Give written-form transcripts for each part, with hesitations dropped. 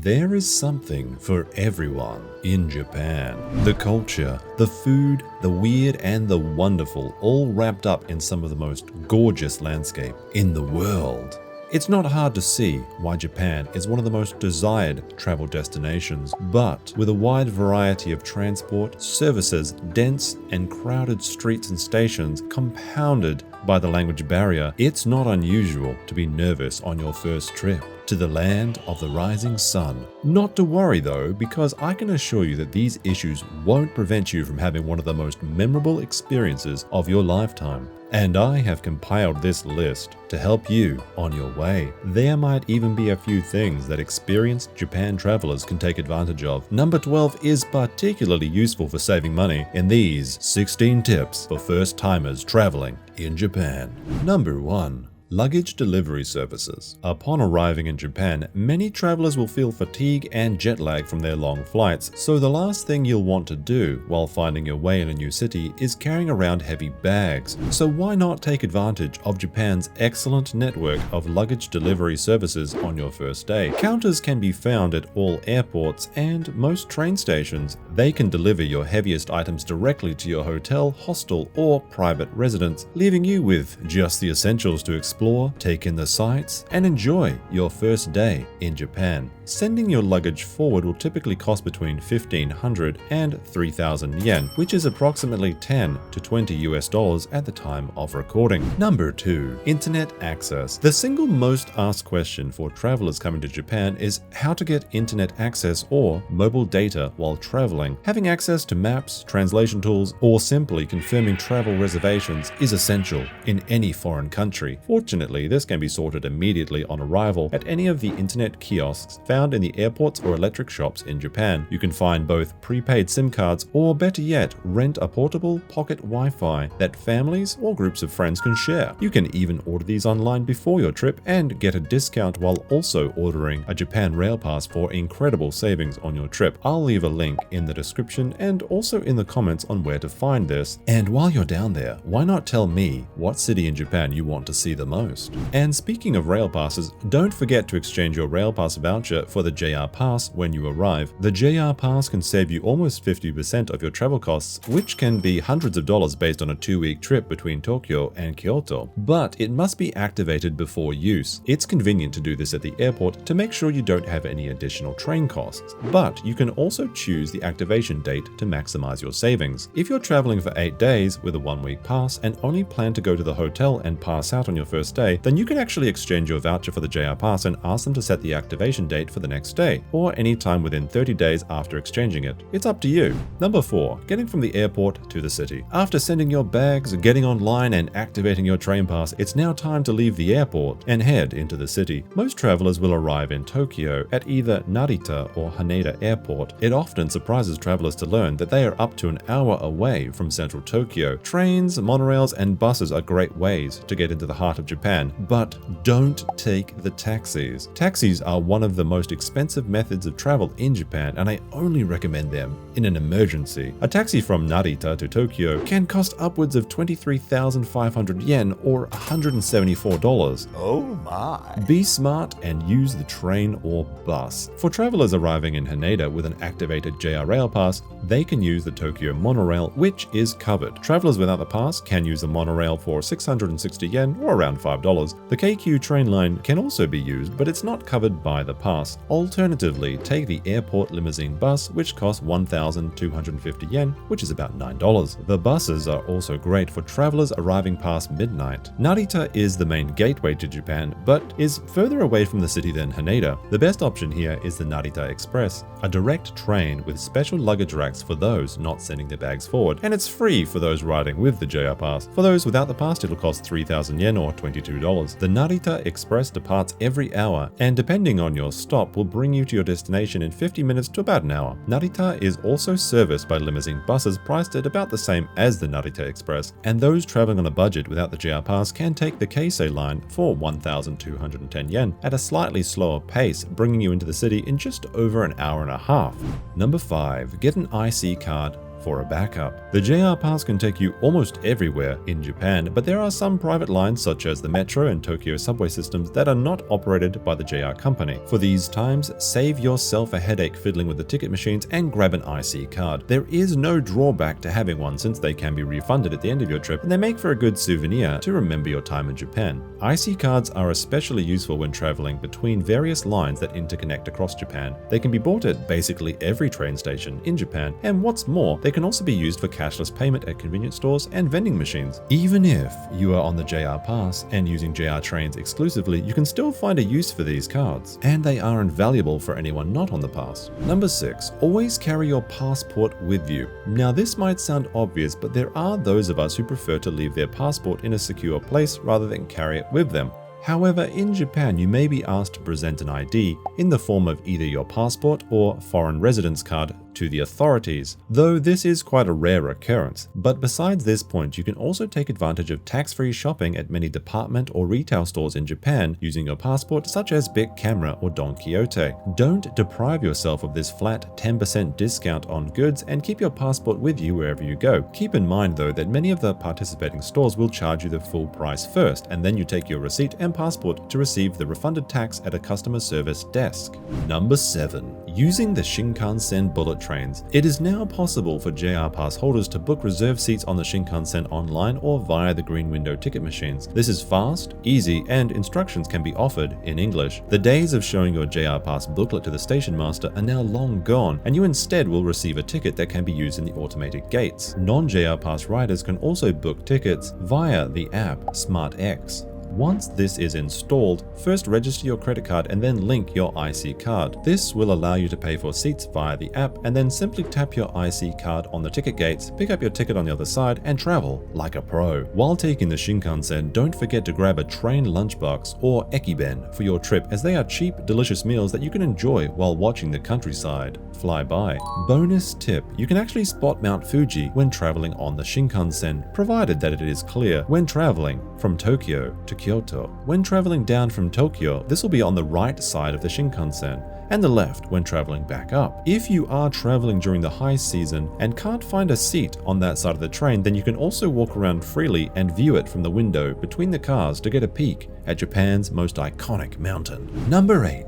There is something for everyone in Japan. The culture, the food, the weird and the wonderful, all wrapped up in some of the most gorgeous landscape in the world. It's not hard to see why Japan is one of the most desired travel destinations, but with a wide variety of transport, services, dense and crowded streets and stations, compounded by the language barrier, it's not unusual to be nervous on your first trip to the land of the rising sun. Not to worry though, because I can assure you that these issues won't prevent you from having one of the most memorable experiences of your lifetime. And I have compiled this list to help you on your way. There might even be a few things that experienced Japan travelers can take advantage of. Number 12 is particularly useful for saving money in these 16 tips for first-timers traveling in Japan. Number 1. Luggage delivery services. Upon arriving in Japan, many travelers will feel fatigue and jet lag from their long flights, so the last thing you'll want to do while finding your way in a new city is carrying around heavy bags. So why not take advantage of Japan's excellent network of luggage delivery services on your first day? Counters can be found at all airports and most train stations. They can deliver your heaviest items directly to your hotel, hostel, or private residence, leaving you with just the essentials to explore, take in the sights, and enjoy your first day in Japan. Sending your luggage forward will typically cost between 1,500 and 3,000 yen, which is approximately 10 to 20 US dollars at the time of recording. Number 2. Internet access. The single most asked question for travelers coming to Japan is how to get internet access or mobile data while traveling. Having access to maps, translation tools, or simply confirming travel reservations is essential in any foreign country. Fortunately, this can be sorted immediately on arrival at any of the internet kiosks found in the airports or electric shops in Japan. You can find both prepaid SIM cards or, better yet, rent a portable pocket Wi-Fi that families or groups of friends can share. You can even order these online before your trip and get a discount while also ordering a Japan Rail Pass for incredible savings on your trip. I'll leave a link in the description and also in the comments on where to find this. And while you're down there, why not tell me what city in Japan you want to see the most? And speaking of rail passes, don't forget to exchange your rail pass voucher for the JR Pass when you arrive. The JR Pass can save you almost 50% of your travel costs, which can be hundreds of dollars based on a 2-week trip between Tokyo and Kyoto. But it must be activated before use. It's convenient to do this at the airport to make sure you don't have any additional train costs. But you can also choose the activation date to maximize your savings. If you're traveling for 8 days with a 1-week pass and only plan to go to the hotel and pass out on your first day, then you can actually exchange your voucher for the JR Pass and ask them to set the activation date for the next day, or any time within 30 days after exchanging it. It's up to you. Number 4. Getting from the airport to the city. After sending your bags, getting online, and activating your train pass, it's now time to leave the airport and head into the city. Most travelers will arrive in Tokyo at either Narita or Haneda airport. It often surprises travelers to learn that they are up to an hour away from central Tokyo. Trains, monorails, and buses are great ways to get into the heart of Japan, but don't take the taxis. Taxis are one of the most expensive methods of travel in Japan, and I only recommend them in an emergency. A taxi from Narita to Tokyo can cost upwards of 23,500 yen or $174. Oh my. Be smart and use the train or bus. For travelers arriving in Haneda with an activated JR Rail Pass, they can use the Tokyo monorail, which is covered. Travelers without the pass can use the monorail for 660 yen or around $5. The KQ train line can also be used, but it's not covered by the pass. Alternatively, take the airport limousine bus, which costs 1,250 yen, which is about $9. The buses are also great for travelers arriving past midnight. Narita is the main gateway to Japan, but is further away from the city than Haneda. The best option here is the Narita Express, a direct train with special luggage racks for those not sending their bags forward, and it's free for those riding with the JR Pass. For those without the pass, it'll cost 3,000 yen or $22. The Narita Express departs every hour, and depending on your stop, will bring you to your destination in 50 minutes to about an hour. Narita is also serviced by limousine buses priced at about the same as the Narita Express, and those traveling on a budget without the JR Pass can take the Keisei line for 1,210 yen at a slightly slower pace, bringing you into the city in just over an hour and a half. Number 5. Get an IC card for a backup. The JR Pass can take you almost everywhere in Japan, but there are some private lines such as the Metro and Tokyo subway systems that are not operated by the JR company. For these times, save yourself a headache fiddling with the ticket machines and grab an IC card. There is no drawback to having one since they can be refunded at the end of your trip, and they make for a good souvenir to remember your time in Japan. IC cards are especially useful when traveling between various lines that interconnect across Japan. They can be bought at basically every train station in Japan, and what's more, they can also be used for cashless payment at convenience stores and vending machines. Even if you are on the JR Pass and using JR trains exclusively, you can still find a use for these cards, and they are invaluable for anyone not on the pass. Number 6. Always carry your passport with you. Now this might sound obvious, but there are those of us who prefer to leave their passport in a secure place rather than carry it with them. However, in Japan, you may be asked to present an ID in the form of either your passport or foreign residence card to the authorities, though this is quite a rare occurrence. But besides this point, you can also take advantage of tax-free shopping at many department or retail stores in Japan using your passport, such as Bic Camera or Don Quixote. Don't deprive yourself of this flat 10% discount on goods and keep your passport with you wherever you go. Keep in mind though that many of the participating stores will charge you the full price first, and then you take your receipt and passport to receive the refunded tax at a customer service desk. Number 7. Using the Shinkansen bullet trains. It is now possible for JR Pass holders to book reserved seats on the Shinkansen online or via the green window ticket machines. This is fast, easy, and instructions can be offered in English. The days of showing your JR Pass booklet to the station master are now long gone, and you instead will receive a ticket that can be used in the automated gates. Non-JR Pass riders can also book tickets via the app SmartX. Once this is installed, first register your credit card and then link your IC card. This will allow you to pay for seats via the app, and then simply tap your IC card on the ticket gates, pick up your ticket on the other side, and travel like a pro. While taking the Shinkansen, don't forget to grab a train lunchbox or ekiben for your trip, as they are cheap, delicious meals that you can enjoy while watching the countryside fly by. Bonus tip: you can actually spot Mount Fuji when traveling on the Shinkansen, provided that it is clear when traveling from Tokyo to Kyoto. When traveling down from Tokyo, this will be on the right side of the Shinkansen, and the left when traveling back up. If you are traveling during the high season and can't find a seat on that side of the train, then you can also walk around freely and view it from the window between the cars to get a peek at Japan's most iconic mountain. Number 8.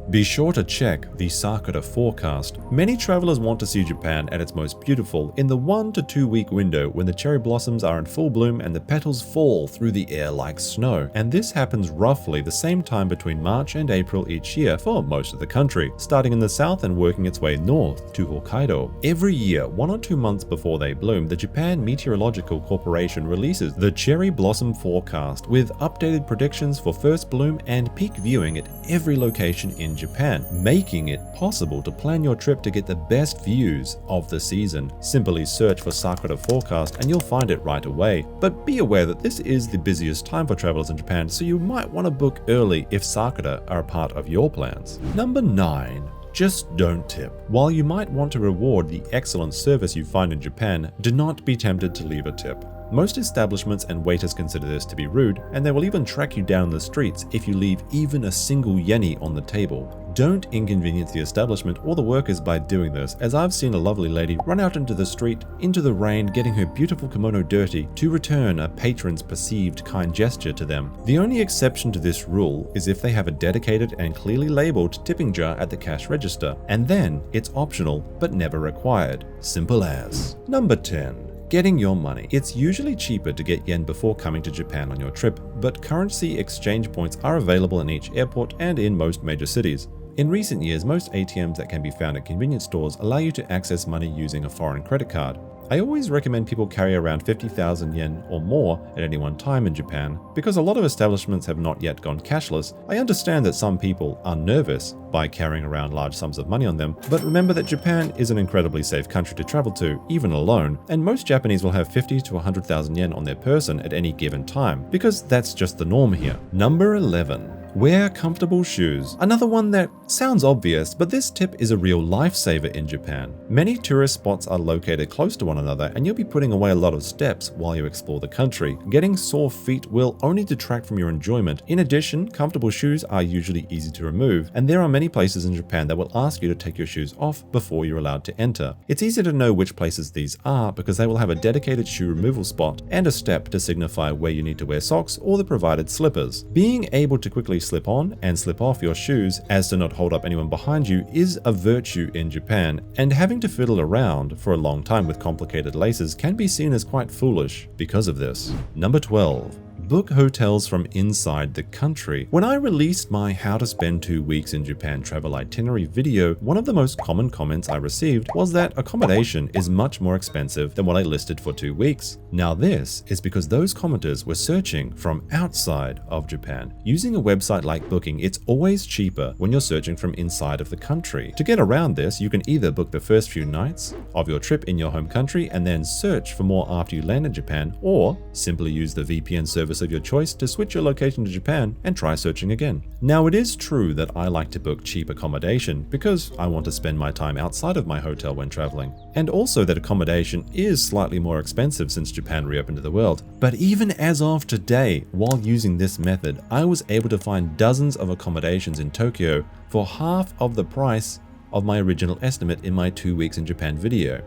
Be sure to check the Sakura forecast. Many travelers want to see Japan at its most beautiful in the 1 to 2 week window when the cherry blossoms are in full bloom and the petals fall through the air like snow. And this happens roughly the same time between March and April each year for most of the country, starting in the south and working its way north to Hokkaido. Every year, 1 or 2 months before they bloom, the Japan Meteorological Corporation releases the cherry blossom forecast with updated predictions for first bloom and peak viewing at every location in Japan, making it possible to plan your trip to get the best views of the season. Simply search for Sakura forecast and you'll find it right away. But be aware that this is the busiest time for travelers in Japan, so you might want to book early if Sakura are a part of your plans. Number 9. Just don't tip. While you might want to reward the excellent service you find in Japan, do not be tempted to leave a tip. Most establishments and waiters consider this to be rude, and they will even track you down the streets if you leave even a single yeni on the table. Don't inconvenience the establishment or the workers by doing this, as I've seen a lovely lady run out into the street, into the rain, getting her beautiful kimono dirty to return a patron's perceived kind gesture to them. The only exception to this rule is if they have a dedicated and clearly labeled tipping jar at the cash register, and then it's optional but never required. Simple as. Number 10. Getting your money. It's usually cheaper to get yen before coming to Japan on your trip, but currency exchange points are available in each airport and in most major cities. In recent years, most ATMs that can be found at convenience stores allow you to access money using a foreign credit card. I always recommend people carry around 50,000 yen or more at any one time in Japan, because a lot of establishments have not yet gone cashless. I understand that some people are nervous by carrying around large sums of money on them, but remember that Japan is an incredibly safe country to travel to, even alone, and most Japanese will have 50 to 100,000 yen on their person at any given time, because that's just the norm here. Number 11. Wear comfortable shoes. Another one that sounds obvious, but this tip is a real lifesaver in Japan. Many tourist spots are located close to one another, and you'll be putting away a lot of steps while you explore the country. Getting sore feet will only detract from your enjoyment. In addition, comfortable shoes are usually easy to remove, and there are many places in Japan that will ask you to take your shoes off before you're allowed to enter. It's easy to know which places these are because they will have a dedicated shoe removal spot and a step to signify where you need to wear socks or the provided slippers. Being able to quickly slip on and slip off your shoes as to not hold up anyone behind you is a virtue in Japan, and having to fiddle around for a long time with complicated laces can be seen as quite foolish because of this. Number 12. Book hotels from inside the country. When I released my How to Spend 2 Weeks in Japan travel itinerary video, one of the most common comments I received was that accommodation is much more expensive than what I listed for 2 weeks. Now this is because those commenters were searching from outside of Japan. Using a website like Booking, it's always cheaper when you're searching from inside of the country. To get around this, you can either book the first few nights of your trip in your home country and then search for more after you land in Japan, or simply use the VPN service of your choice to switch your location to Japan and try searching again. Now, it is true that I like to book cheap accommodation because I want to spend my time outside of my hotel when traveling, and also that accommodation is slightly more expensive since Japan reopened to the world. But even as of today, while using this method, I was able to find dozens of accommodations in Tokyo for half of the price of my original estimate in my 2 weeks in Japan video.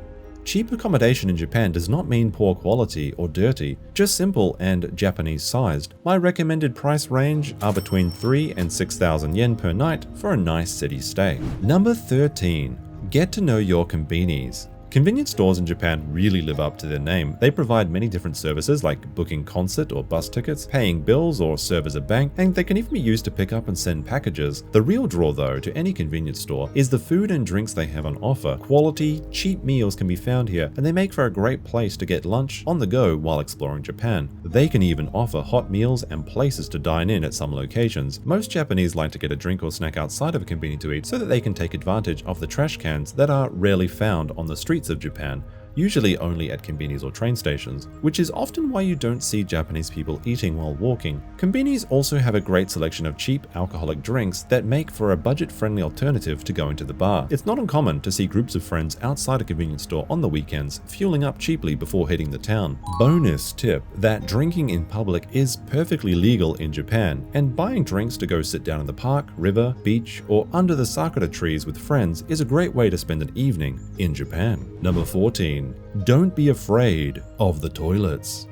Cheap accommodation in Japan does not mean poor quality or dirty, just simple and Japanese sized. My recommended price range are between 3,000 and 6,000 yen per night for a nice city stay. Number 13. Get to know your conbinis. Convenience stores in Japan really live up to their name. They provide many different services like booking concert or bus tickets, paying bills, or serve as a bank, and they can even be used to pick up and send packages. The real draw, though, to any convenience store is the food and drinks they have on offer. Quality, cheap meals can be found here, and they make for a great place to get lunch on the go while exploring Japan. They can even offer hot meals and places to dine in at some locations. Most Japanese like to get a drink or snack outside of a convenience to eat so that they can take advantage of the trash cans that are rarely found on the streets of Japan, usually only at conbinis or train stations, which is often why you don't see Japanese people eating while walking. Conbinis also have a great selection of cheap alcoholic drinks that make for a budget-friendly alternative to going to the bar. It's not uncommon to see groups of friends outside a convenience store on the weekends, fueling up cheaply before hitting the town. Bonus tip that drinking in public is perfectly legal in Japan, and buying drinks to go sit down in the park, river, beach, or under the Sakura trees with friends is a great way to spend an evening in Japan. Number 14. Don't be afraid of the toilets.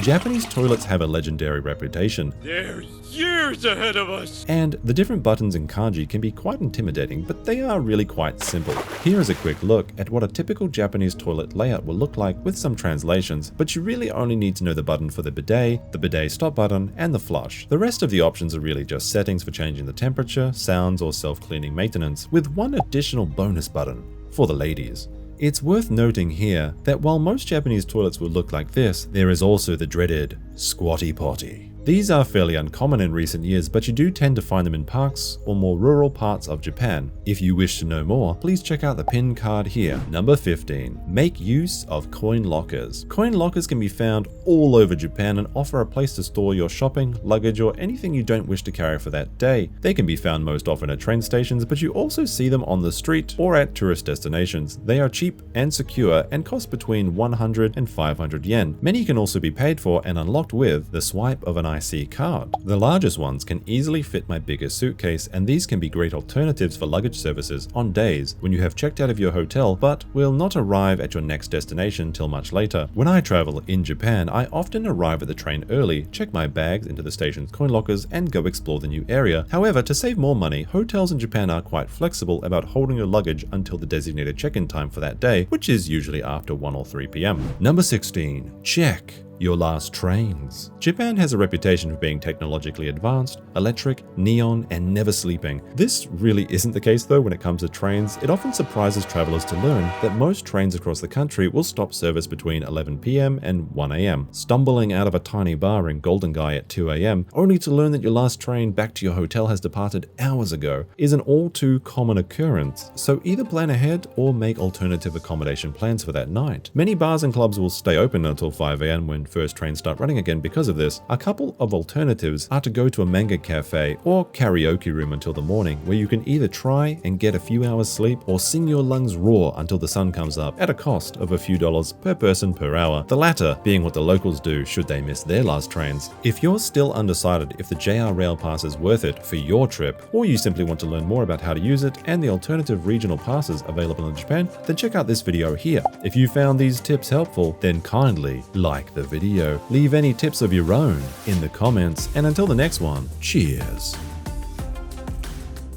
Japanese toilets have a legendary reputation. They're years ahead of us! And the different buttons in kanji can be quite intimidating, but they are really quite simple. Here is a quick look at what a typical Japanese toilet layout will look like with some translations, but you really only need to know the button for the bidet stop button, and the flush. The rest of the options are really just settings for changing the temperature, sounds, or self-cleaning maintenance, with one additional bonus button for the ladies. It's worth noting here that while most Japanese toilets will look like this, there is also the dreaded squatty potty. These are fairly uncommon in recent years, but you do tend to find them in parks or more rural parts of Japan. If you wish to know more, please check out the pinned card here. Number 15. Make use of coin lockers. Coin lockers can be found all over Japan and offer a place to store your shopping, luggage, or anything you don't wish to carry for that day. They can be found most often at train stations, but you also see them on the street or at tourist destinations. They are cheap and secure and cost between 100 and 500 yen. Many can also be paid for and unlocked with the swipe of an IC card. The largest ones can easily fit my biggest suitcase, and these can be great alternatives for luggage services on days when you have checked out of your hotel but will not arrive at your next destination till much later. When I travel in Japan, I often arrive at the train early, check my bags into the station's coin lockers, and go explore the new area. However, to save more money, hotels in Japan are quite flexible about holding your luggage until the designated check-in time for that day, which is usually after 1 or 3 p.m. Number 16. Check your last trains. Japan has a reputation for being technologically advanced, electric, neon, and never sleeping. This really isn't the case though when it comes to trains. It often surprises travelers to learn that most trains across the country will stop service between 11 p.m. and 1 a.m. Stumbling out of a tiny bar in Golden Gai at 2 a.m. only to learn that your last train back to your hotel has departed hours ago is an all too common occurrence. So either plan ahead or make alternative accommodation plans for that night. Many bars and clubs will stay open until 5 a.m. when first trains start running again because of this, a couple of alternatives are to go to a manga cafe or karaoke room until the morning, where you can either try and get a few hours sleep or sing your lungs raw until the sun comes up at a cost of a few dollars per person per hour, the latter being what the locals do should they miss their last trains. If you're still undecided if the JR Rail Pass is worth it for your trip, or you simply want to learn more about how to use it and the alternative regional passes available in Japan, then check out this video here. If you found these tips helpful, then kindly like the video, leave any tips of your own in the comments, and until the next one, cheers!